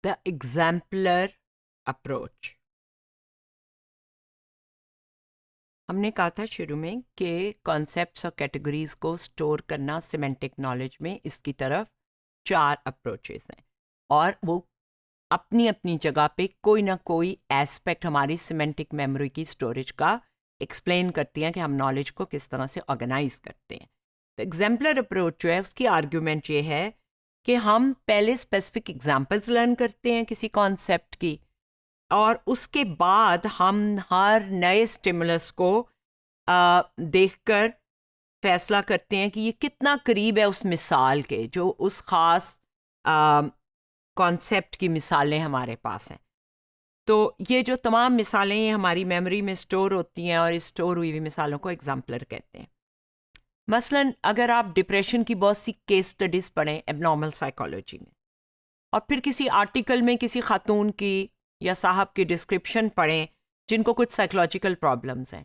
The exemplar approach. हमने कहा था शुरू में कि कॉन्सेप्ट्स और कैटेगरीज को स्टोर करना सिमेंटिक नॉलेज में, इसकी तरफ 4 अप्रोचेस हैं और वो अपनी अपनी जगह पे कोई ना कोई एस्पेक्ट हमारी सिमेंटिक मेमोरी की स्टोरेज का एक्सप्लेन करती हैं कि हम नॉलेज को किस तरह से ऑर्गेनाइज करते हैं। तो एग्जाम्पलर अप्रोच जो है उसकी आर्ग्यूमेंट ये है कि हम पहले स्पेसिफिक एग्जाम्पल्स लर्न करते हैं किसी कॉन्सेप्ट की और उसके बाद हम हर नए स्टिमुलस को देखकर फैसला करते हैं कि ये कितना करीब है उस मिसाल के जो उस ख़ास कॉन्सेप्ट की मिसालें हमारे पास हैं। तो ये जो तमाम मिसालें ये हमारी मेमोरी में स्टोर होती हैं और इस स्टोर हुई हुई मिसालों को एग्जाम्पलर कहते हैं। मसलन अगर आप डिप्रेशन की बहुत सी केस स्टडीज़ पढ़ें एबनॉर्मल साइकोलॉजी में और फिर किसी आर्टिकल में किसी खातून की या साहब की डिस्क्रिप्शन पढ़ें जिनको कुछ साइकोलॉजिकल प्रॉब्लम्स हैं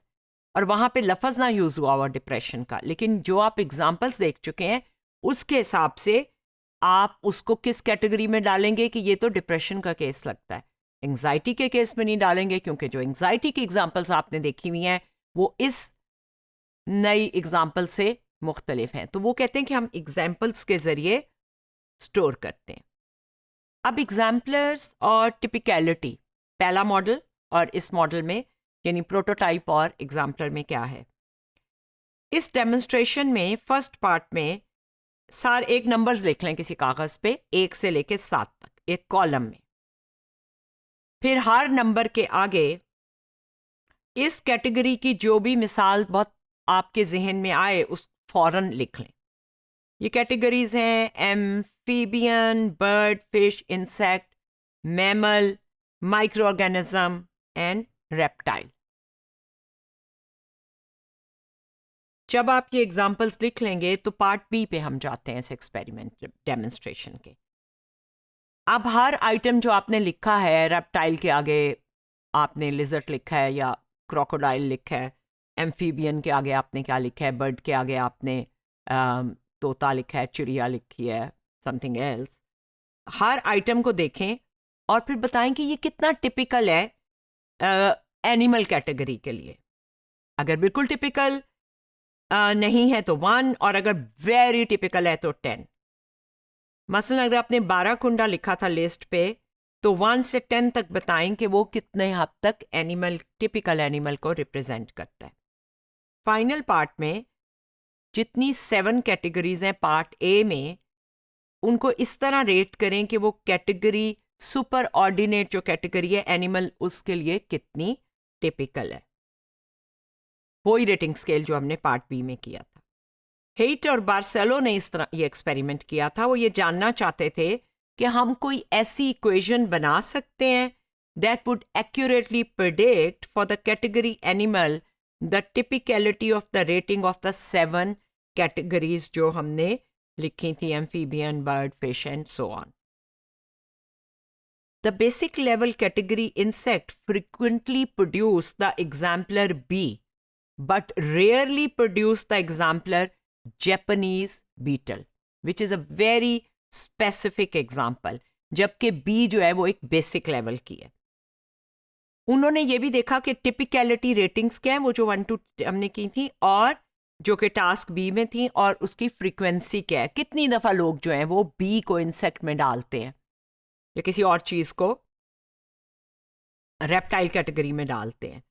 और वहाँ पे लफ्ज़ ना यूज़ हुआ हुआ डिप्रेशन का, लेकिन जो आप एग्जाम्पल्स देख चुके हैं उसके हिसाब से आप उसको किस कैटेगरी में डालेंगे कि ये तो डिप्रेशन का केस लगता है। एंग्जाइटी के केस में नहीं डालेंगे क्योंकि जो एंग्जाइटी की एग्जाम्पल्स आपने देखी हुई हैं वो इस नई एग्जाम्पल से मुख्तलिफ हैं। तो वो कहते हैं कि हम एग्जाम्पल्स के ज़रिए स्टोर करते हैं। अब एग्जाम्पलर्स और टिपिकलिटी, पहला मॉडल और इस मॉडल में यानी प्रोटोटाइप और एग्जाम्पलर में क्या है। इस डेमोन्स्ट्रेशन में फर्स्ट पार्ट में एक नंबर्स लिख लें किसी कागज़ पे 1 से लेके 7 तक एक कॉलम में, फिर हर नंबर के आगे इस कैटेगरी की जो भी मिसाल बहुत आपके जहन में आए उस फौरन लिख लें। ये कैटेगरीज हैं amphibian, bird, fish, insect, mammal, micro organism and reptile. जब आप ये एग्जाम्पल्स लिख लेंगे तो पार्ट बी पे हम जाते हैं इस एक्सपेरिमेंट डेमोन्स्ट्रेशन के। अब हर आइटम जो आपने लिखा है, रेप्टाइल के आगे आपने लिजर्ट लिखा है या क्रोकोडाइल लिखा है, एम्फीबियन के आगे आपने क्या लिखा है, बर्ड के आगे आपने तोता लिखा है, चिड़िया लिखी है, समथिंग एल्स। हर आइटम को देखें और फिर बताएं कि ये कितना टिपिकल है एनिमल कैटेगरी के लिए। अगर बिल्कुल टिपिकल नहीं है तो 1 और अगर वेरी टिपिकल है तो 10। मसलन अगर आपने 12 कुंडा लिखा था लिस्ट पे तो 1 से 10 तक बताएं कि वो कितने हद तक एनिमल, टिपिकल एनिमल को रिप्रेजेंट करता है। फाइनल पार्ट में जितनी 7 कैटेगरीज हैं पार्ट ए में, उनको इस तरह रेट करें कि वो कैटेगरी सुपर ऑर्डिनेट जो कैटेगरी है एनिमल उसके लिए कितनी टिपिकल है। वही रेटिंग स्केल जो हमने पार्ट बी में किया था। हेट और बार्सेलो ने इस तरह ये एक्सपेरिमेंट किया था। वो ये जानना चाहते थे कि हम कोई ऐसी इक्वेशन बना सकते हैं that would accurately predict for the category animal the typicality of the rating of the 7 categories जो हमने लिखी थी, amphibian, bird, fish and so on. The basic level category insect frequently produce the exemplar bee, but rarely produce the exemplar Japanese beetle, which is a very specific example. जबकि bee जो है वो एक basic level की है। उन्होंने ये भी देखा कि टिपिकलिटी रेटिंग्स क्या है, वो जो 1 to हमने की थी और जो कि टास्क बी में थी, और उसकी फ्रीक्वेंसी क्या है, कितनी दफ़ा लोग जो हैं वो बी को इंसेक्ट में डालते हैं या किसी और चीज़ को रेप्टाइल कैटेगरी में डालते हैं।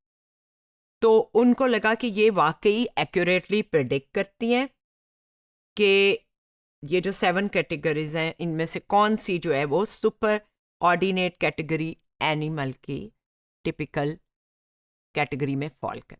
तो उनको लगा कि ये वाकई एक्यूरेटली प्रेडिक्ट करती हैं कि ये जो 7 कैटेगरीज हैं इनमें से कौन सी जो है वो सुपर ऑर्डिनेट कैटेगरी एनिमल की टिपिकल कैटेगरी में फॉल कर।